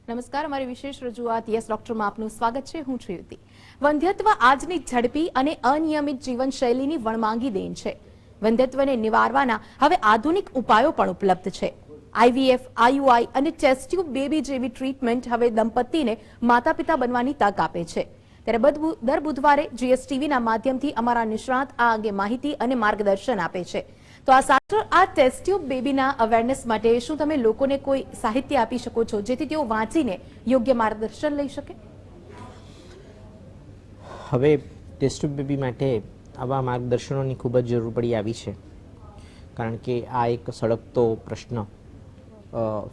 નમસ્કાર, અમારી વિશેષ રજૂઆત યસ ડોક્ટરમાં આપનું સ્વાગત છે. હું છું યુતિ. વંધ્યત્વ આજની ઝડપી અને અનિયમિત જીવનશૈલીની વણમાંગી દેન છે. વંધ્યત્વને નિવારવાના હવે આધુનિક ઉપાયો પણ ઉપલબ્ધ છે. આઈવીએફ, આઈયુઆઈ અને ટેસ્ટ ટ્યુબ બેબી જેવી ટ્રીટમેન્ટ હવે દંપતીને માતા પિતા બનવાની તક આપે છે. ત્યારે દર બુધવારે જીએસટીવીના માધ્યમથી અમારા નિષ્ણાત આ અંગે માહિતી અને માર્ગદર્શન આપે છે. તો આ ટેસ્ટ ટ્યુબ બેબીના અવેરનેસ માટે શું તમે લોકોને કોઈ સાહિત્ય આપી શકો છો જેથી તેઓ વાંચીને યોગ્ય માર્ગદર્શન લઈ શકે? હવે ટેસ્ટ ટ્યુબ બેબી માટે આવા માર્ગદર્શનોની ખૂબ જ જરૂર પડી આવી છે, કારણ કે આ એક સળગતો પ્રશ્ન,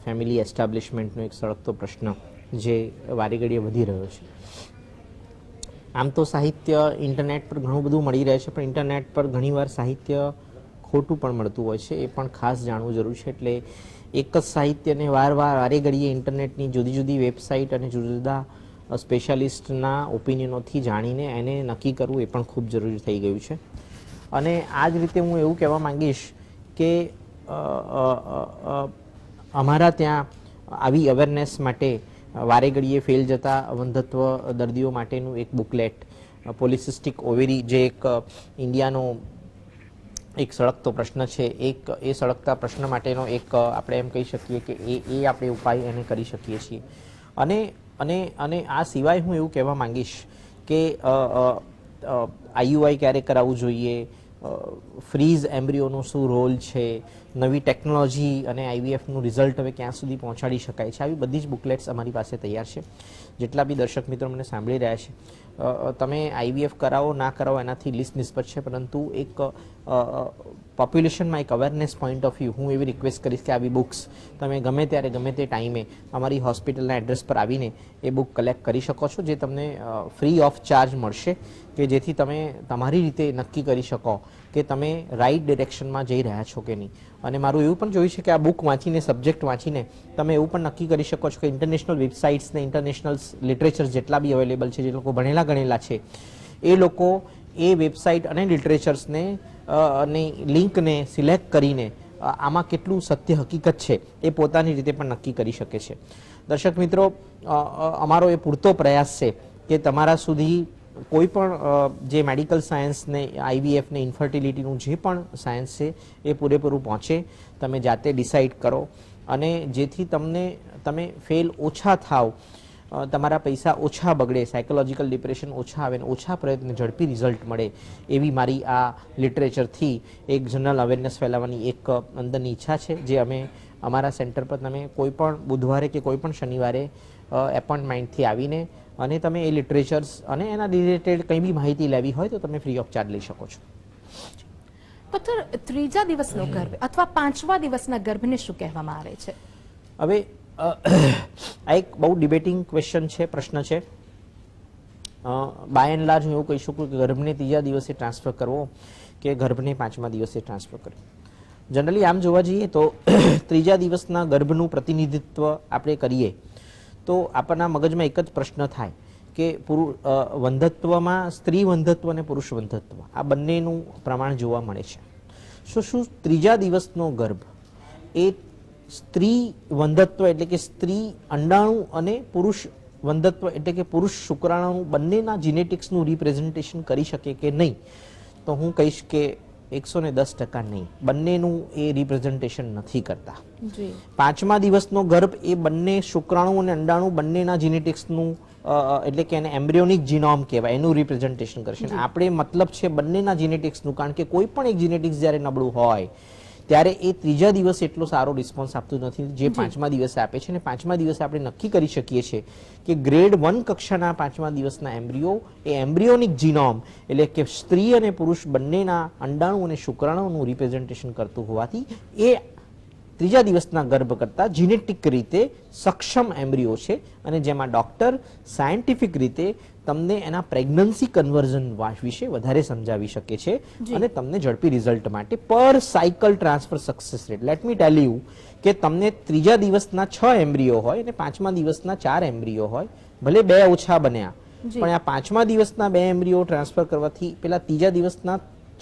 ફેમિલી એસ્ટાબ્લિશમેન્ટનો એક સળગતો પ્રશ્ન જે વારે ઘડીએ વધી રહ્યો છે. આમ તો સાહિત્ય ઇન્ટરનેટ પર ઘણું બધું મળી રહે છે, પણ ઇન્ટરનેટ પર ઘણીવાર સાહિત્ય ખોટું પણ મળતું હોય છે. એ પણ ખાસ જાણવું જરૂરી છે. એટલે એક જ સાહિત્યને વારે ઘડીએ ઇન્ટરનેટની જુદી જુદી વેબસાઇટ અને જુદા જુદા સ્પેશિયાલિસ્ટના ઓપિનિયનોથી જાણીને એને નક્કી કરવું એ પણ ખૂબ જરૂરી થઈ ગયું છે. અને આ જ રીતે હું એવું કહેવા માંગીશ કે અમારા ત્યાં આવી અવેરનેસ માટે વારે ઘડીએ ફેલ જતા વંધત્વ દર્દીઓ માટેનું એક બુકલેટ, પોલિસિસ્ટિક ઓવેરી, જે એક ઇન્ડિયાનો એક સળગતો પ્રશ્ન છે, એ સળગતા પ્રશ્ન માટેનો એક આપણે એમ કહી શકીએ કે એ આપણે ઉપાય એને કરી શકીએ છીએ. અને આ સિવાય હું એવું કહેવા માંગીશ કે આઈયુઆઈ ક્યારે કરાવવું જોઈએ, ફ્રીઝ એમ્બ્રિયોનો શું રોલ છે, નવી ટેકનોલોજી અને આઈવીએફનું રિઝલ્ટ હવે ક્યાં સુધી પહોંચાડી શકાય છે, આવી બધી જ બુકલેટ્સ અમારી પાસે તૈયાર છે. જેટલા બી દર્શક મિત્રો મને સાંભળી રહ્યા છે, તમે આઈવીએફ કરાવો ના કરાવો એનાથી લિસ્ટ નિસ્બત છે, પરંતુ એક પોપ્યુલેશનમાં એક અવેરનેસ પોઈન્ટ ઓફ વ્યૂ હું એવી રિક્વેસ્ટ કરીશ કે આવી બુક્સ તમે ગમે ત્યારે ગમે તે ટાઈમે અમારી હોસ્પિટલના એડ્રેસ પર આવીને એ બુક કલેક્ટ કરી શકો છો, જે તમને ફ્રી ઓફ ચાર્જ મળશે, કે જેથી તમે તમારી રીતે નક્કી કરી શકો કે તમે રાઈટ ડિરેક્શનમાં જઈ રહ્યા છો કે નહીં. અને મારું એવું પણ જોયું છે કે આ બુક વાંચીને, સબ્જેક્ટ વાંચીને તમે એવું પણ નક્કી કરી શકો છો કે ઇન્ટરનેશનલ વેબસાઇટ્સ ને ઇન્ટરનેશનલ લિટરેચર જેટલા બી અવેલેબલ છે, જે લોકો ભણેલા ગણેલા છે, એ લોકો એ વેબસાઇટ અને લિટરેચર્સને લિંકને સિલેક્ટ કરીને આમાં કેટલું સત્ય હકીકત છે એ પોતાની રીતે પણ નક્કી કરી શકે છે. દર્શક મિત્રો, અમારો એ પૂરતો પ્રયાસ છે કે તમારા સુધી કોઈ પણ જે મેડિકલ સાયન્સને, આઈવીએફને, ઇન્ફર્ટિલિટીનું જે પણ સાયન્સ છે એ પૂરેપૂરું પહોંચે, તમે જાતે ડિસાઇડ કરો, અને જેથી તમે ફેલ ઓછા થાવ, તમારા પૈસા ઓછા બગડે, સાયકોલોજીકલ ડિપ્રેશન ઓછા આવે, ઓછા પ્રયત્ન ઝડપી રિઝલ્ટ મળે, એવી મારી આ લિટરેચરથી એક જનરલ અવેરનેસ ફેલાવવાની એક અંદરની ઈચ્છા છે, જે અમે અમારા સેન્ટર પર તમે કોઈ પણ બુધવારે કે કોઈ પણ શનિવારે એપોઇન્ટમેન્ટથી આવીને અને તમે એ લિટરેચર્સ અને એના રિલેટેડ કંઈ બી માહિતી લેવી હોય તો તમે ફ્રી ઓફ ચાર્જ લઈ શકો છો. ડોક્ટર, ત્રીજા દિવસનો ગર્ભ અથવા પાંચમા દિવસના ગર્ભને શું કહેવામાં આવે છે? હવે આ એક બહુ ડિબેટિંગ ક્વેશ્ચન છે, પ્રશ્ન છે. બાય એન્ડ લાર્જ હું એવું કહી શકું કે ગર્ભને ત્રીજા દિવસે ટ્રાન્સફર કરવો કે ગર્ભને પાંચમા દિવસે ટ્રાન્સફર કરવો. જનરલી આમ જોવા જઈએ તો ત્રીજા દિવસના ગર્ભનું પ્રતિનિધિત્વ આપણે કરીએ તો આપણના મગજમાં એક જ પ્રશ્ન થાય કે વંધત્વમાં સ્ત્રી વંધત્વ અને પુરુષ વંધત્વ આ બંનેનું પ્રમાણ જોવા મળે છે. શું ત્રીજા દિવસનો ગર્ભ એ સ્ત્રી વંધત્વ એટલે કે સ્ત્રી અંડાણુ અને પુરુષ વંધત્વ એટલે કે પુરુષ શુક્રાણુ બંનેના જીનેટિક્સનું રિપ્રેઝન્ટેશન કરી શકે કે નહીં? તો હું કહીશ કે 110% નહીં, બંનેનું એ રિપ્રેઝન્ટેશન નથી કરતા. પાંચમા દિવસનો ગર્ભ એ બંને શુક્રાણુ અને અંડાણુ બંનેના જીનેટિક્સનું એટલે કે એને એમ્બ્રિયોનિક જીનોમ કહેવાય, એનું રિપ્રેઝન્ટેશન કરશે. આપણે મતલબ છે બંનેના જીનેટિક્સનું, કારણ કે કોઈ પણ એક જીનેટિક્સ જ્યારે નબળું હોય ત્યારે એ ત્રીજા દિવસે એટલો સારો રિસ્પોન્સ આપતું નથી જે પાંચમા દિવસે આપે છે. અને પાંચમા દિવસે આપણે નક્કી કરી શકીએ છીએ કે ગ્રેડ 1 કક્ષાના પાંચમા દિવસના એમ્બ્રિયો એ એમ્બ્રિયોનિક જીનોમ એટલે કે સ્ત્રી અને પુરુષ બંનેના અંડાણુ અને શુક્રાણુનું રિપ્રેઝન્ટેશન કરતું હોવાથી એ ત્રીજા દિવસના ગર્ભ કરતાં જીનેટિક રીતે સક્ષમ એમ્બ્રિયો છે, અને જેમાં ડૉક્ટર સાયન્ટિફિક રીતે તમને એના પ્રેગ્નન્સી કન્વર્ઝન વિશે વધારે સમજાવી શકે છે અને તમને ઝડપી રિઝલ્ટ માટે પર cycle transfer success rate, let me tell you કે તમને ત્રીજા દિવસના 6 એમ્બ્રિયો હોય અને પાંચમા દિવસના 4 એમ્બ્રિયો હોય, ભલે 2 ઓછા બન્યા, પણ આ પાંચમા દિવસના 2 એમ્બ્રિયો ટ્રાન્સફર કરવાથી પેલા ત્રીજા દિવસના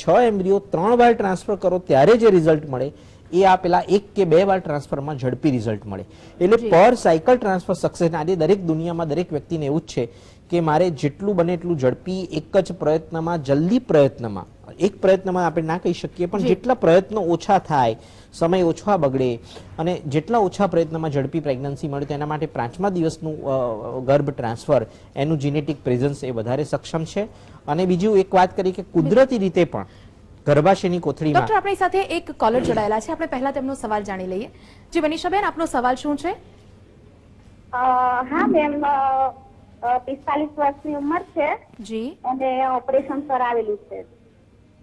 6 એમ્બ્રિયો 3 વાર ટ્રાન્સફર કરો ત્યારે જે રિઝલ્ટ મળે એ આ પેલા 1 કે 2 વાર ટ્રાન્સફરમાં ઝડપી રિઝલ્ટ મળે. એટલે પર સાયકલ ટ્રાન્સફર સક્સેસ. આજે દરેક દુનિયામાં દરેક વ્યક્તિને એવું જ છે કે મારે જેટલું બને એટલું ઝડપી એક જ પ્રયત્નમાં, જલ્દી પ્રયત્નમાં, એક પ્રયત્નમાં આપણે ના કહી શકીએ પણ જેટલા પ્રયત્નો ઓછા થાય, સમય ઓછા બગડે અને જેટલા ઓછા પ્રયત્નમાં ઝડપી પ્રેગ્નન્સી મળે તો એના માટે 5મા દિવસનું ગર્ભ ટ્રાન્સફર, એનું જીનેટિક પ્રેઝન્સ એ વધારે સક્ષમ છે. અને બીજું એક વાત કરી કે કુદરતી રીતે પણ ગર્ભાશયની કોથળીમાં. ડોક્ટર, આપણી સાથે એક કોલર જોડાયેલા છે, આપણે પહેલા તેમનો સવાલ જાણી લઈએ. જી મનીષાબેન, આપનો સવાલ શું છે? હા મેમ, 45 વર્ષની ઉંમર છે જી. અને ઓપરેશન કરાવેલું છે,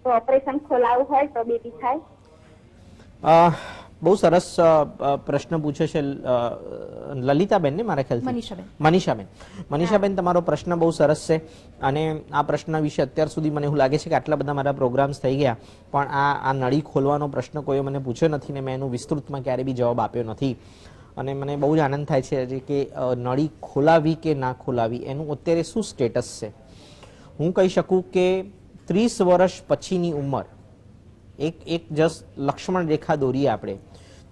તો ઓપરેશન ખોલાવવું હોય તો બેબી થાય? બહુ સરસ પ્રશ્ન પૂછે છે લલિતાબેન ને મારા ખ્યાલથી. મનીષાબેન, તમારો પ્રશ્ન બહુ સરસ છે અને આ પ્રશ્ન વિશે અત્યાર સુધી મને એવું લાગે છે કે આટલા બધા મારા પ્રોગ્રામ્સ થઈ ગયા પણ આ નળી ખોલવાનો પ્રશ્ન કોઈએ મને પૂછ્યો નથી ને મેં એનું વિસ્તૃતમાં ક્યારે બી જવાબ આપ્યો નથી. અને મને બહુ જ આનંદ થાય છે કે નળી ખોલાવી કે ના ખોલાવી એનું અત્યારે શું સ્ટેટસ છે. હું કહી શકું કે 30 વર્ષ પછીની ઉંમર, એક જસ્ટ લક્ષ્મણ રેખા દોરીએ આપણે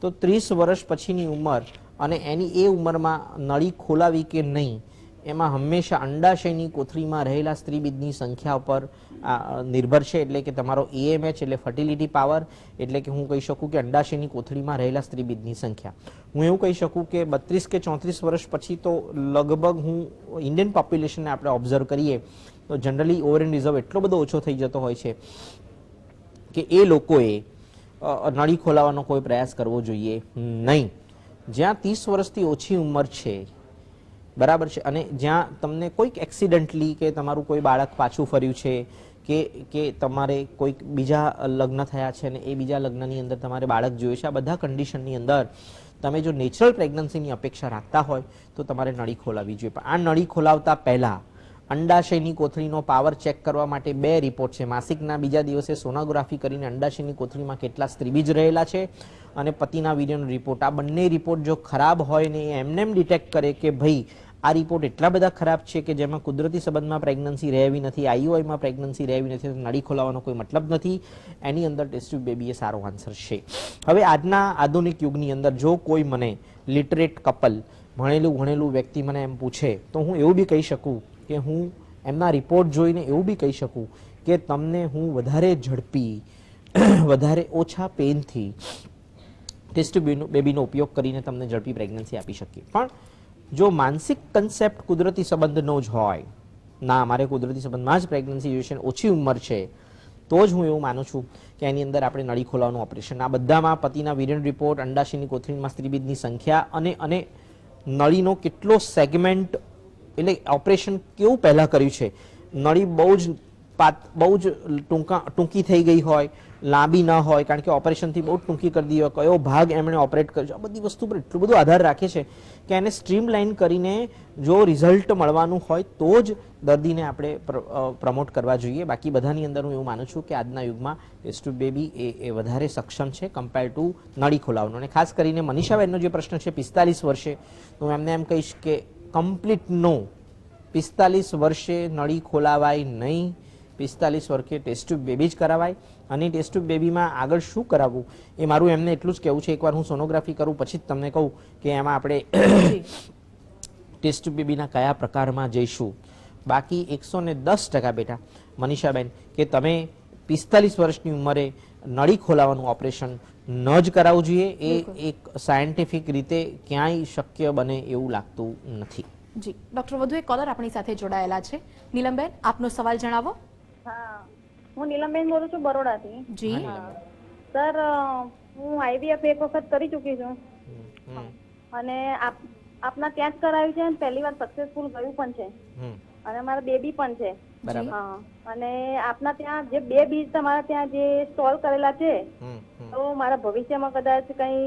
તો 30 વર્ષ પછીની ઉંમર અને એની એ ઉંમરમાં નળી ખોલાવી કે નહીં એમાં હંમેશા અંડાશયની કોથળીમાં રહેલા સ્ત્રીબીજની સંખ્યા ઉપર નિર્ભર છે. એટલે કે તમારો EMH એટલે ફર્ટિલિટી પાવર, એટલે કે હું કહી શકું કે અંડાશયની કોથળીમાં રહેલા સ્ત્રીબીજની સંખ્યા. હું એવું કહી શકું કે 32 કે 34 વર્ષ પછી તો લગભગ હું ઇન્ડિયન પોપ્યુલેશનને આપણે ઓબ્ઝર્વ કરીએ તો જનરલી ઓવર રિઝર્વ એટલો બધો ઓછો થઈ જતો હોય છે કે એ લોકોએ નળી ખોલાવવાનો કોઈ પ્રયાસ કરવો જોઈએ નહીં. જ્યાં 30 વર્ષથી ઓછી ઉંમર છે, બરાબર છે, અને જ્યાં તમને કોઈક એક્સિડન્ટલી કે તમારું કોઈ બાળક પાછું ફર્યું છે કે તમારે કોઈક બીજા લગ્ન થયા છે અને એ બીજા લગ્નની અંદર તમારે બાળક જોયું છે, આ બધા કન્ડિશનની અંદર તમે જો નેચરલ પ્રેગ્નન્સીની અપેક્ષા રાખતા હોય તો તમારે નળી ખોલાવવી જોઈએ. પણ આ નળી ખોલાવતા પહેલા અંડાશયની કોથળીનો પાવર ચેક કરવા માટે 2 રિપોર્ટ છે. માસિકના બીજા દિવસે સોનોગ્રાફી કરીને અંડાશયની કોથળીમાં કેટલા સ્ત્રીબીજ રહેલા છે અને પતિના વીર્યનો રિપોર્ટ. આ બંને રિપોર્ટ જો ખરાબ હોય ને એમને એમ ડિટેક્ટ કરે કે ભાઈ આ રિપોર્ટ એટલા બધા ખરાબ છે કે જેમાં કુદરતી સંબંધમાં પ્રેગ્નન્સી રહેવી નથી, IUIમાં પ્રેગ્નન્સી રહેવી નથી, તો નળી ખોલાવવાનો કોઈ મતલબ નથી. એની અંદર ટેસ્ટ ટ્યુબ બેબી એ સારો આન્સર છે. હવે આજના આધુનિક યુગની અંદર જો કોઈ મને લિટરેટ કપલ, ભણેલું વ્યક્તિ મને એમ પૂછે તો હું એવું બી કહી શકું કે હું એમના રિપોર્ટ જોઈને એવું બી કહી શકું કે તમને હું વધારે ઝડપી, વધારે ઓછા પેનથી ટેસ્ટ બેબીનો ઉપયોગ કરીને તમને ઝડપી પ્રેગ્નન્સી આપી શકીએ. પણ જો માનસિક કન્સેપ્ટ કુદરતી સંબંધનો જ હોય, ના મારે કુદરતી સંબંધમાં જ પ્રેગ્નન્સી જોઈએ છે, ઓછી ઉંમર છે, તો જ હું એવું માનું છું કે એની અંદર આપણે નળી ખોલાવવાનું ઓપરેશન. આ બધામાં પતિના વીર્યનો રિપોર્ટ, અંડાશયની કોથળીમાં સ્ત્રીબીજની સંખ્યા અને નળીનો કેટલો સેગમેન્ટ, એટલે ઓપરેશન કેવું પહેલા કર્યું છે, નળી બહુ જ ટૂંકી થઈ ગઈ હોય, લાંબી ન હોય કારણ કે ઓપરેશનથી બહુ ટૂંકી કરી દીધી હોય, કયો ભાગ એમણે ઓપરેટ કર્યો છે, આ બધી વસ્તુ પર એટલું બધું આધાર રાખે છે કે એને સ્ટ્રીમલાઇન કરીને જો રિઝલ્ટ મળવાનું હોય તો જ દર્દીને આપણે પ્રમોટ કરવા જોઈએ. બાકી બધાની અંદર હું એવું માનું છું કે આજના યુગમાં ટેસ્ટ ટ્યુબ બેબી એ વધારે સક્ષમ છે કમ્પેર ટુ નળી ખોલાવવાનો. અને ખાસ કરીને મનીષાબેનનો જે પ્રશ્ન છે 45 વર્ષે, તો હું એમને એમ કહીશ કે કમ્પ્લીટ નો, 45 વર્ષે નળી ખોલાવાય નહીં. 45 વર્ષે ટેસ્ટ ટ્યુબ બેબી જ કરાવાય. અને ટેસ્ટ ટ્યુબ બેબીમાં આગળ શું કરાવવું એ મારું એમને એટલું જ કહેવું છે. એકવાર હું સોનોગ્રાફી કરું પછી જ તમને કહું કે એમાં આપણે ટેસ્ટ ટ્યુબ બેબીના કયા પ્રકારમાં જઈશું. બાકી 110% બેટા મનીષાબેન કે તમે 45 વર્ષની ઉંમરે નળી ખોલાવાનું ઓપરેશન ન જ કરાવવું જોઈએ. એ એક સાયન્ટિફિક રીતે ક્યાંય શક્ય બને એવું લાગતું નથી. જી ડોક્ટર, વધુ એક કોલર આપણી સાથે જોડાયેલા છે. નીલમબેન, આપનો સવાલ જણાવો. હા, હું નીલમબેન બોલું છું બરોડાથી. જી સર, હું IVF એક વખત કરી ચૂકી છું અને આપના ત્યાં જ કરાવ્યું છે, પહેલી વાર સક્સેસફુલ ગયું પણ છે અને મારા બેબી પણ છે. અને આપના ત્યાં જે 2 બીજ તમારા ત્યાં જે સ્ટોલ કરેલા છે, તો મારા ભવિષ્યમાં કદાચ કઈ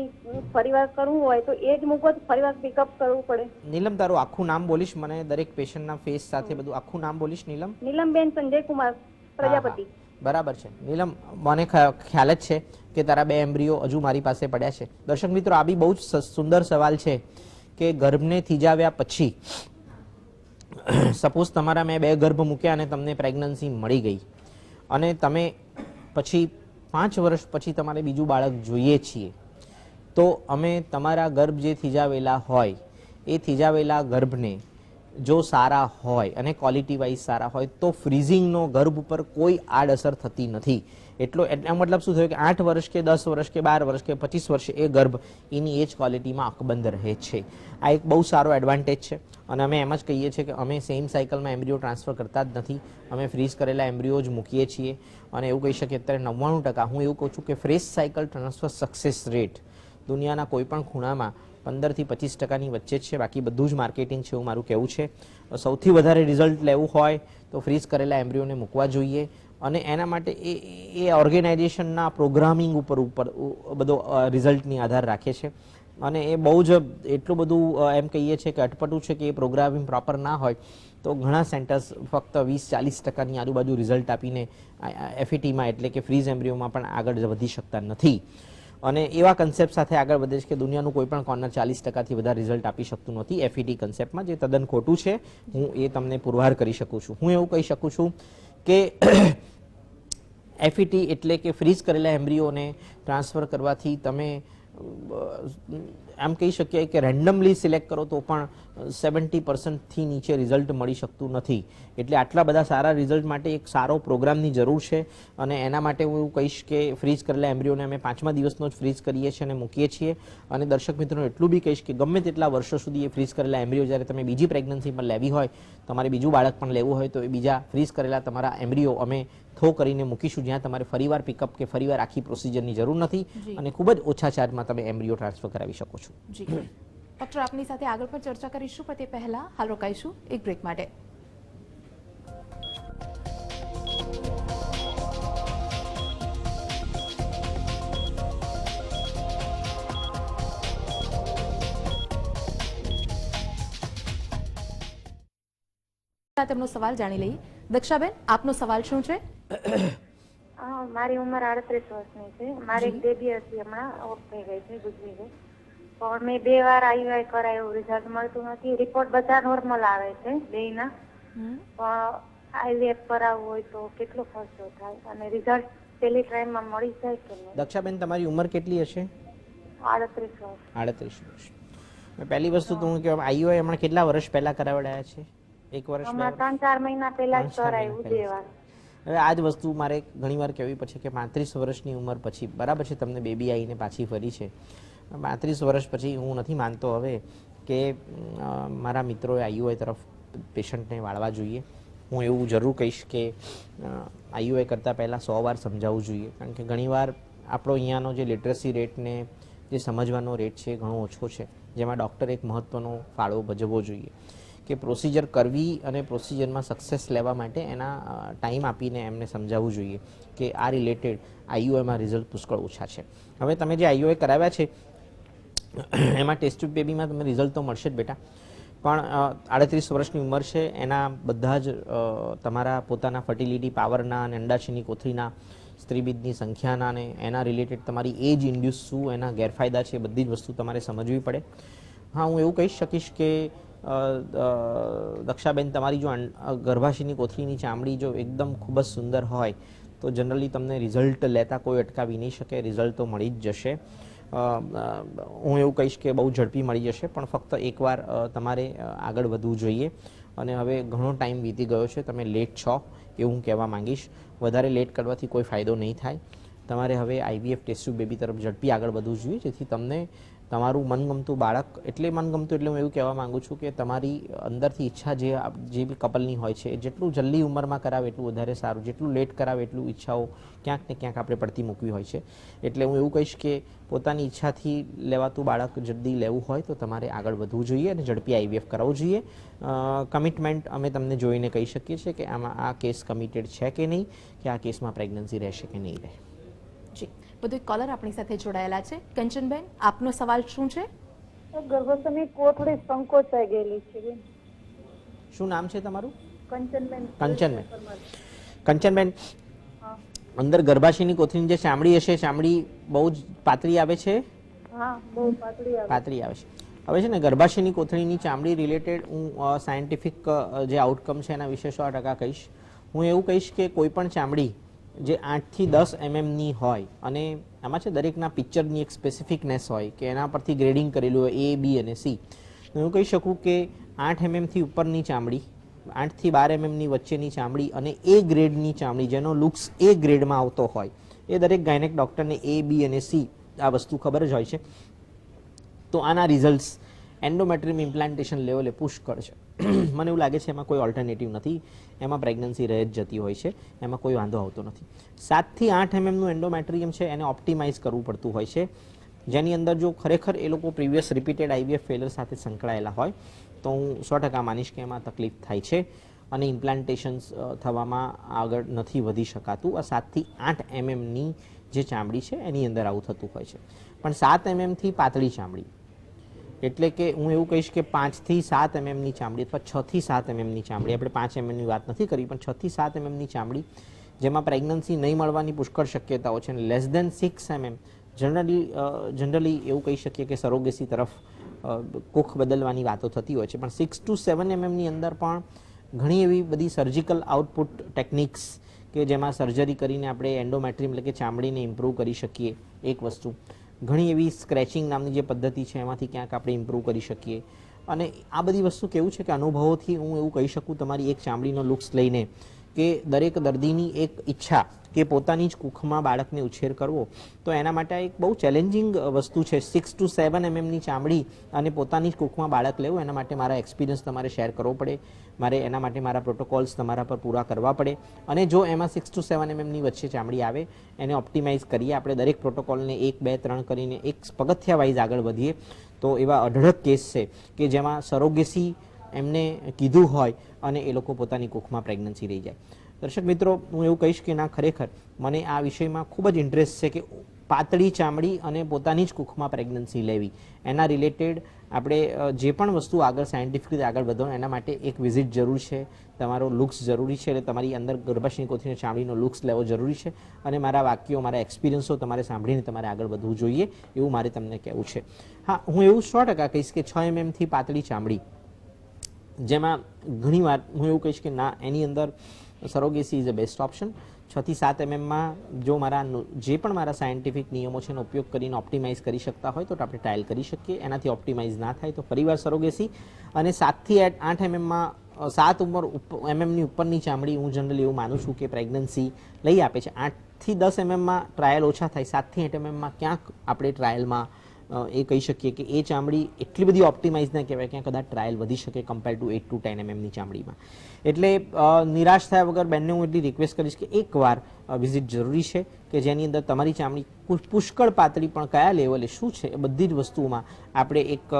ફરીવાર કરવું હોય તો એ જ મૂકો, ફરીવાર પિકઅપ કરવું પડે? નીલમ, તારું આખું નામ બોલીશ મને? દરેક પેશન્ટના ફેસ સાથે બધું આખું નામ બોલીશ. નીલમ? નીલમબેન સંજય કુમાર પ્રજાપતિ. બરાબર છે નીલમ, મને ખ્યાલ જ છે કે તારા 2 એમ્બ્રિયો હજુ મારી પાસે પડ્યા છે. દર્શક મિત્રો, આ બી બહુ જ સુંદર સવાલ છે કે ગર્ભને થીજાવ્યા પછી સપોઝ તમારા મેં 2 ગર્ભ મૂક્યા અને તમને પ્રેગ્નન્સી મળી ગઈ અને તમે પછી 5 વર્ષ પછી તમારે બીજું બાળક જોઈએ છીએ તો અમે તમારા ગર્ભ જે થીજાવેલા હોય એ થીજાવેલા ગર્ભને જો સારા હોય અને ક્વોલિટી વાઇઝ સારા હોય તો ફ્રીઝિંગનો ગર્ભ ઉપર કોઈ આડઅસર થતી નથી. એટલો મતલબ શું થયું કે 8 વર્ષ કે 10 વર્ષ કે 12 વર્ષ કે 25 વર્ષે એ ગર્ભ એની એજ ક્વોલિટીમાં અકબંધ રહે છે. આ એક બહુ સારો એડવાન્ટેજ છે અને અમે એમ જ કહીએ છીએ કે અમે સેમ સાયકલમાં એમ્બ્રિયો ટ્રાન્સફર કરતા જ નથી. અમે ફ્રીઝ કરેલા એમ્બ્રિયો જ મૂકીએ છીએ અને એવું કહી શકીએ અત્યારે 99% હું એવું કહું છું કે fresh cycle transfer success rate દુનિયાના કોઈ પણ ખૂણામાં 15 થી 25% વચ્ચે જ છે. બાકી બધું જ માર્કેટિંગ છે એવું મારું કહેવું છે. સૌથી વધારે રિઝલ્ટ લેવું હોય તો ફ્રીઝ કરેલા એમ્બ્રિયોને મૂકવા જોઈએ અને એના માટે એ ઓર્ગેનાઇઝેશનના પ્રોગ્રામિંગ ઉપર બધો રિઝલ્ટની આધાર રાખે છે અને એ બહુ જ એટલું બધું એમ કહીએ છીએ કે અટપટું છે કે એ પ્રોગ્રામિંગ પ્રોપર ના હોય તો ઘણા સેન્ટર્સ ફક્ત 20-40% આજુબાજુ રિઝલ્ટ આપીને એફઈટીમાં એટલે કે ફ્રીઝ એમ્બ્રિયોમાં પણ આગળ વધી શકતા નથી. અને એવા કન્સેપ્ટ સાથે આગળ વધે છે કે દુનિયાનું કોઈ પણ કોર્નર 40%થી વધારે રિઝલ્ટ આપી શકતું નથી એફઈટી કન્સેપ્ટમાં, જે તદ્દન ખોટું છે. હું એ તમને પુરવાર કરી શકું છું. હું એવું કહી શકું છું કે એફઈટી એટલે કે ફ્રીઝ કરેલા એમ્બ્રિયોને ટ્રાન્સફર કરવાથી તમે આમ કહી શકીએ કે રેન્ડમલી સિલેક્ટ કરો તો પણ 70%થી નીચે રિઝલ્ટ મળી શકતું નથી. એટલે આટલા બધા સારા રિઝલ્ટ માટે એક સારો પ્રોગ્રામની જરૂર છે અને એના માટે હું એવું કહીશ કે ફ્રીઝ કરેલા એમ્બ્રિયોને અમે 5મા દિવસનો જ ફ્રીઝ કરીએ છીએ અને મૂકીએ છીએ. અને દર્શક મિત્રોને એટલું બી કહીશ કે ગમે તેટલા વર્ષો સુધી એ ફ્રીઝ કરેલા એમ્બ્રિયો જ્યારે તમે બીજી પ્રેગ્નન્સી પણ લેવી હોય, તમારે બીજું બાળક પણ લેવું હોય તો એ બીજા ફ્રીઝ કરેલા તમારા એમ્બ્રિયો અમે થો કરીને મૂકીશું, જ્યાં તમારે ફરીવાર પિકઅપ કે ફરીવાર આખી પ્રોસિજરની જરૂર નથી અને ખૂબ જ ઓછા ચાર્જમાં તમે એમ્બ્રિયો ટ્રાન્સફર કરાવી શકો છો. જી ડોક્ટર, આપની સાથે આગળ પણ ચર્ચા કરીશું, પણ તે પહેલા હાલ રોકાઈશું એક બ્રેક માટે. તેમનો સવાલ જાણી લઈએ. દક્ષાબેન, આપનો સવાલ શું છે? મારી ઉંમર 38 વર્ષની છે. મારી એક બેબી હતી, હમણાં ઓફ થઈ ગઈ છે, ગુજરી ગઈ. પણ મેં 2 વાર આઈયુઆઈ કરાયું, રિઝલ્ટ મળતું નથી. રિપોર્ટ બધા નોર્મલ આવે છે બેયના, પણ આઈવીએફ કરાવવું હોય તો કેટલો ખર્ચો થાય અને રિઝલ્ટ પહેલી ટ્રાયમાં મળી જાય કે નહીં? દક્ષાબેન, તમારી ઉંમર કેટલી હશે? 38 વર્ષ. 38 વર્ષ. પહેલી વસ્તુ તો હું કહું, આઈયુઆઈ હમણાં કેટલા વર્ષ પહેલા કરાવડાયા છે? 1 વર્ષ? હમણાં 3-4 મહિના પહેલા જ કરાયું 2 વાર. હવે આ જ વસ્તુ મારે ઘણીવાર કહેવી પડશે કે 35 વર્ષની ઉંમર પછી બરાબર છે, તમને બેબી આવીને પાછી ફરી છે. 35 વર્ષ પછી હું નથી માનતો હવે કે મારા મિત્રોએ આઈયુઆઈ તરફ પેશન્ટને વાળવા જોઈએ. હું એવું જરૂર કહીશ કે આઈયુઆઈ કરતાં પહેલાં 100 વાર સમજાવવું જોઈએ, કારણ કે ઘણીવાર આપણો અહીંયાનો જે લિટરસી રેટ ને જે સમજવાનો રેટ છે ઘણો ઓછો છે, જેમાં ડૉક્ટર એક મહત્ત્વનો ફાળો ભજવવો જોઈએ કે પ્રોસિજર કરવી અને પ્રોસિજરમાં સક્સેસ લેવા માટે એના ટાઈમ આપીને એમને સમજાવવું જોઈએ કે આ રિલેટેડ આઈયુઆઈમાં રિઝલ્ટ પુષ્કળ ઓછા છે. હવે તમે જે આઈયુઆઈ કરાવ્યા છે એમાં ટેસ્ટ ટ્યુબ બેબીમાં તમને રિઝલ્ટ તો મળશે જ બેટા, પણ 38 વર્ષની ઉંમર છે, એના બધા જ તમારા પોતાના ફર્ટિલિટી પાવરના અને અંડાશયની કોથળીના સ્ત્રીબીજની સંખ્યાના અને એના રિલેટેડ તમારી એજ ઇન્ડ્યુસ શું એના ગેરફાયદા છે, બધી જ વસ્તુ તમારે સમજવી પડે. હા, હું એવું કહી શકીશ કે દક્ષાબેન, તમારી જો ગર્ભાશયની કોથળીની ચામડી જો એકદમ ખૂબ જ સુંદર હોય તો જનરલી તમને રિઝલ્ટ લેતા કોઈ અટકાવી નહીં શકે, રિઝલ્ટ તો મળી જ જશે. હું એવું કહીશ કે બહુ ઝડપી મળી જશે, પણ ફક્ત એકવાર તમારે આગળ વધવું જોઈએ. અને હવે ઘણો ટાઈમ વીતી ગયો છે, તમે લેટ છો એવું હું કહેવા માંગીશ. વધારે લેટ કરવાથી કોઈ ફાયદો નહીં થાય. તમારે હવે આઈવીએફ ટેસ્ટ ટ્યુબ બેબી તરફ ઝડપી આગળ વધવું જોઈએ, જેથી તમને તમારું મનગમતું બાળક, એટલે મનગમતું એટલે હું એવું કહેવા માંગુ છું કે તમારી અંદરથી ઈચ્છા જે બી કપલની હોય છે, જેટલું જલ્દી ઉંમરમાં કરાવે એટલું વધારે સારું, જેટલું લેટ કરાવે એટલું ઈચ્છાઓ ક્યાંક ને ક્યાંક આપણે પડતી મૂકવી હોય છે. એટલે હું એવું કહીશ કે પોતાની ઈચ્છાથી લેવાતું બાળક જલ્દી લેવું હોય તો તમારે આગળ વધવું જોઈએ અને ઝડપી આઈવીએફ કરાવવું જોઈએ. કમિટમેન્ટ અમે તમને જોઈને કહી શકીએ છીએ કે આમાં આ કેસ કમિટેડ છે કે નહીં, કે આ કેસમાં પ્રેગ્નન્સી રહેશે કે નહીં રહે. જી, બધું એક કોલર આપણી સાથે જોડાયેલા છે. કંચનબેન, આપનો સવાલ શું છે? ગર્ભાશયની કોથળી સંકોચાઈ ગયેલી છે. શું નામ છે તમારું? કંચનબેન. કંચનબેન, અંદર ગર્ભાશયની કોથળીની જે ચામડી હશે, ચામડી બહુ જ પાતળી આવે છે? હા, બહુ પાતળી આવે છે. હવે છે ને, ગર્ભાશયની કોથળીની ચામડી રિલેટેડ હું સાયન્ટિફિક જે આઉટકમ છે એના વિશે 100% કહીશ. હું એવું કહીશ કે કોઈ પણ ચામડી જે 8 થી 10 mmની હોય અને આમાં છે દરેકના પિક્ચરની એક સ્પેસિફિકનેસ હોય કે એના પરથી ગ્રેડિંગ કરેલું હોય A, B અને C. હું કહી શકું કે 8 mm થી ઉપરની ચામડી, 8 થી 12 mmની વચ્ચેની ચામડી અને A ગ્રેડની ચામડી જેનો લુક્સ A ગ્રેડમાં આવતો હોય એ દરેક ગાયનેક ડૉક્ટરને A, B અને C આ વસ્તુ ખબર જ હોય છે. તો આના રિઝલ્ટ્સ એન્ડોમેટ્રિયમ ઇમ્પ્લાન્ટેશન લેવલે પુષ્કળ છે. મને એવું લાગે છે એમાં કોઈ ઓલ્ટરનેટિવ નથી, એમાં પ્રેગ્નન્સી રહે જ જતી હોય છે, એમાં કોઈ વાંધો આવતો નથી. 7 થી 8 mmનું એન્ડોમેટ્રિયમ છે એને ઓપ્ટિમાઇઝ કરવું પડતું હોય છે, જેની અંદર જો ખરેખર એ લોકો પ્રીવિયસ રિપીટેડ IVF ફેલર સાથે સંકળાયેલા હોય તો હું 100% માનીશ કે એમાં તકલીફ થાય છે અને ઇમ્પ્લાન્ટેશન્સ થવામાં આગળ નથી વધી શકાતું. આ 7 થી 8 mmની જે ચામડી છે એની અંદર આવું થતું હોય છે. પણ 7 mm થી પાતળી ચામડી, એટલે કે હું એવું કહીશ કે 5 થી 7 mmની ચામડી અથવા 6 થી 7 mmની ચામડી, આપણે 5 mmની વાત નથી કરી, પણ 6 થી 7 mmની ચામડી જેમાં પ્રેગ્નન્સી નહીં મળવાની પુષ્કળ શક્યતાઓ છે અને લેસ દેન 6 mm જનરલી એવું કહી શકીએ કે સરોગેસી તરફ કોખ બદલવાની વાતો થતી હોય છે. પણ 6 to 7 mmની અંદર પણ ઘણી એવી બધી સર્જિકલ આઉટપુટ ટેકનિક્સ કે જેમાં સર્જરી કરીને આપણે એન્ડોમેટ્રિયમ એટલે કે ચામડીને ઇમ્પ્રૂવ કરી શકીએ એક વસ્તુ, ઘણી એવી સ્ક્રેચિંગ નામની જે પદ્ધતિ છે એમાંથી ક્યાંક આપણે ઇમ્પ્રૂવ કરી શકીએ. અને આ બધી વસ્તુ કેવું છે કે અનુભવોથી હું એવું કહી શકું તમારી એક ચામડીનો લુક્સ લઈને કે દરેક દર્દીની એક ઈચ્છા કે પોતાની જ કુખમાં બાળકને ઉછેર કરવો, તો એના માટે એક બહુ ચેલેન્જિંગ વસ્તુ છે. 6 to 7 mmની ચામડી અને પોતાની જ કુખમાં બાળક લેવું, એના માટે મારા એક્સપિરિયન્સ તમારે શેર કરવો પડે, મારે એના માટે મારા પ્રોટોકોલ્સ તમારા પર પૂરા કરવા પડે. અને જો એમાં 6 to 7 mmની વચ્ચે ચામડી આવે એને ઓપ્ટિમાઇઝ કરીએ આપણે દરેક પ્રોટોકોલને 1, 2, 3 કરીને એક પગથિયા વાઇઝ આગળ વધીએ તો એવા અઢળક કેસ છે કે જેમાં સરોગેસી એમને કીધું હોય અને એ લોકો પોતાની કુખમાં પ્રેગ્નન્સી રહી જાય. દર્શક મિત્રો, હું એવું કહીશ કે ના, ખરેખર મને આ વિષયમાં ખૂબ જ ઇન્ટરેસ્ટ છે કે પાતળી ચામડી અને પોતાની જ કુખમાં પ્રેગ્નન્સી લેવી, એના રિલેટેડ આપણે જે પણ વસ્તુ આગળ સાયન્ટિફિક રીતે આગળ વધવાનું એના માટે એક વિઝિટ જરૂર છે, તમારો લુક્સ જરૂરી છે, એટલે તમારી અંદર ગર્ભાશયની કોથળીની ચામડીનો લુક્સ લેવો જરૂરી છે અને મારા વાક્યો, મારા એક્સપિરિયન્સો તમારે સાંભળીને તમારે આગળ વધવું જોઈએ એવું મારે તમને કહેવું છે. હા, હું એવું 100% કહીશ કે 6 mm થી પાતળી ચામડી જેમાં ઘણીવાર હું એવું કહીશ કે ના, એની અંદર surrogacy is a best option. 6 થી 7 mmમાં જો જે પણ મારા સાયન્ટિફિક નિયમો છે એનો ઉપયોગ કરીને ઓપ્ટિમાઇઝ કરી શકતા હોય તો આપણે ટ્રાયલ કરી શકીએ. એનાથી ઓપ્ટિમાઇઝ ના થાય તો ફરીવાર સરોગેસી. અને 7 થી 8 mmમાં 7 mmની ઉપરની ચામડી હું જનરલી એવું માનું છું કે પ્રેગ્નન્સી લઈ આપે છે. 8 થી 10 mmમાં ટ્રાયલ ઓછા થાય, 7 થી 8 mmમાં ક્યાંક આપણે ટ્રાયલમાં એ કહી શકીએ કે એ ચામડી એટલી બધી ઓપ્ટિમાઇઝ ના કહેવાય, ક્યાં કદાચ ટ્રાયલ વધી શકે કમ્પેર ટુ 8 to 10 mmની ચામડીમાં. એટલે નિરાશ થયા વગર બેનને હું એટલી રિક્વેસ્ટ કરીશ કે એકવાર વિઝિટ જરૂરી છે કે જેની અંદર તમારી ચામડી પુષ્કળ પાતળી પણ કયા લેવલે શું છે એ બધી જ વસ્તુઓમાં આપણે એક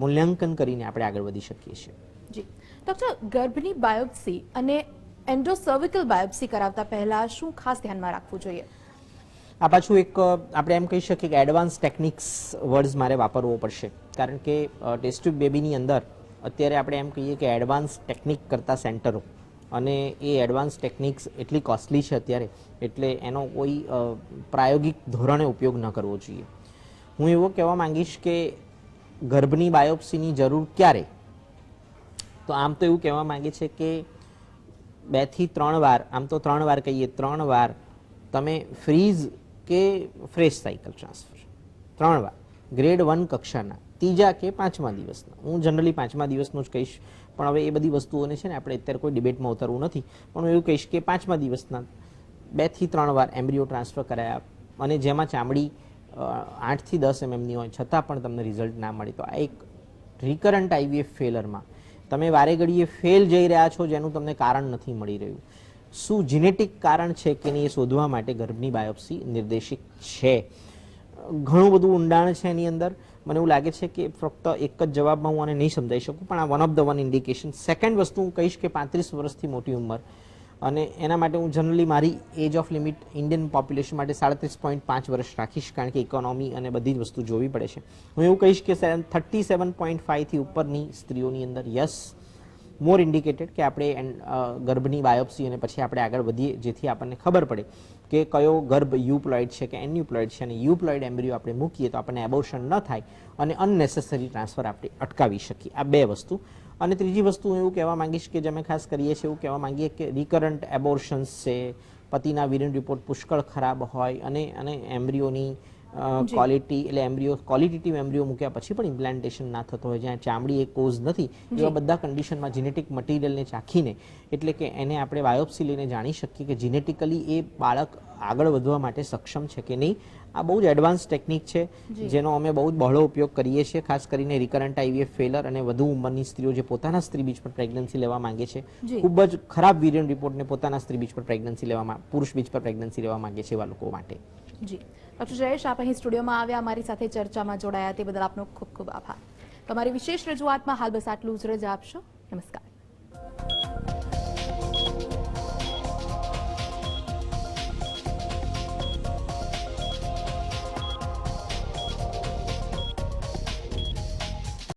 મૂલ્યાંકન કરીને આપણે આગળ વધી શકીએ છીએ. જી ડૉક્ટર, ગર્ભની બાયોપ્સી અને એન્ડોસર્વિકલ બાયોપ્સી કરાવતા પહેલા શું ખાસ ધ્યાનમાં રાખવું જોઈએ? આ પાછું એક આપણે એમ કહી શકીએ કે એડવાન્સ ટેકનિક્સ વર્ડ્સ મારે વાપરવો પડશે, કારણ કે ટેસ્ટ ટ્યુબ બેબીની અંદર અત્યારે આપણે એમ કહીએ કે એડવાન્સ ટેકનિક કરતા સેન્ટરો, અને એ એડવાન્સ ટેકનિક્સ એટલી કોસ્ટલી છે અત્યારે, એટલે એનો કોઈ પ્રાયોગિક ધોરણે ઉપયોગ ન કરવો જોઈએ. હું એવો કહેવા માંગીશ કે ગર્ભની બાયોપ્સીની જરૂર ક્યારે, તો આમ તો એવું કહેવા માંગે છે કે 2 થી 3 વાર, આમ તો 3 વાર કહીએ, 3 વાર તમે ફ્રીઝ કે ફ્રેશ સાયકલ ટ્રાન્સફર 3 વાર ગ્રેડ 1 કક્ષાના 3જા કે 5મા દિવસના, હું જનરલી 5મા દિવસનું જ કહીશ, પણ હવે એ બધી વસ્તુઓને છે ને આપણે અત્યારે કોઈ ડિબેટમાં ઉતરવું નથી, પણ હું એવું કહીશ કે 5મા દિવસના 2 થી 3 વાર એમ્બ્રિયો ટ્રાન્સફર કરાયા અને જેમાં ચામડી 8 થી 10 mmની હોય છતાં પણ તમને રિઝલ્ટ ના મળે, તો આ એક રિકરન્ટ IVF ફેલરમાં તમે વારે ઘડીએ ફેલ જઈ રહ્યા છો જેનું તમને કારણ નથી મળી રહ્યું. શું જીનેટિક કારણ છે કે નહીં એ શોધવા માટે ગર્ભની બાયોપ્સી નિર્દેશિત છે. ઘણું બધું ઊંડાણ છે એની અંદર. મને એવું લાગે છે કે ફક્ત એક જ જવાબમાં હું આને નહીં સમજાઈ શકું, પણ આ one of the one indication. Second વસ્તુ હું કહીશ કે 35 વર્ષથી મોટી ઉંમર, અને એના માટે હું જનરલી મારી age of limit Indian population માટે 37.5 વર્ષ રાખીશ, કારણ કે ઇકોનોમી અને બધી જ વસ્તુ જોવી પડે છે. હું એવું કહીશ કે 37.5 થી ઉપરની સ્ત્રીઓની અંદર યસ, મોર ઇન્ડિકેટેડ કે આપણે ગર્ભની બાયોપ્સી અને પછી આપણે આગળ વધીએ, જેથી આપણને ખબર પડે કે કયો ગર્ભ યુપ્લોઇડ છે કે એન્યુપ્લોઇડ છે, અને યુપ્લોઇડ એમ્બ્રિયો આપણે મૂકીએ તો આપણને એબોર્શન ન થાય અને અનનેસેસરી ટ્રાન્સફર આપણે અટકાવી શકીએ. આ 2 વસ્તુ. અને ત્રીજી વસ્તુ હું એવું કહેવા માંગીશ કે જે અમે ખાસ કરીએ છીએ, એવું કહેવા માંગીએ કે રિકરન્ટ એબોર્શન્સ છે, પતિના વીર્યન રિપોર્ટ પુષ્કળ ખરાબ હોય અને એમ્બ્રિયોની ક્વોલિટી એટલે એમ્બ્રિયો ક્વોલિટેટિવ એમ્બ્રિયો મૂક્યા પછી પણ ઇમ્પ્લાન્ટેશન ના થતો હોય, જ્યાં ચામડી એ કોઝ નથી, એવા બધા કન્ડિશનમાં જેનેટિક મટીરિયલને ચાખીને એટલે કે એને આપણે બાયોપ્સી લઈને જાણી શકીએ કે જીનેટિકલી એ બાળક આગળ વધવા માટે સક્ષમ છે કે નહીં. આ બહુ જ એડવાન્સ ટેકનિક છે જેનો અમે બહુ જ બહોળો ઉપયોગ કરીએ છીએ, ખાસ કરીને રિકરન્ટ આઈવીએફ ફેલર અને વધુ ઉંમરની સ્ત્રીઓ જે પોતાના સ્ત્રી બીજ પર પ્રેગ્નન્સી લેવા માંગે છે, ખૂબ જ ખરાબ વીર્યન રિપોર્ટને પોતાના સ્ત્રી બીજ પર પ્રેગ્નન્સી લેવામાં પુરુષ બીજ પર પ્રેગ્નન્સી લેવા માંગે છે એવા લોકો માટે. જી ડોક્ટર જયેશ, આપ અહીં સ્ટુડિયોમાં આવ્યા, અમારી સાથે ચર્ચામાં જોડાયા તે બદલ આપનો ખૂબ ખૂબ આભાર. તમારી વિશેષ રજૂઆતમાં હાલ બસ આટલું જ. રજા આપશો. નમસ્કાર.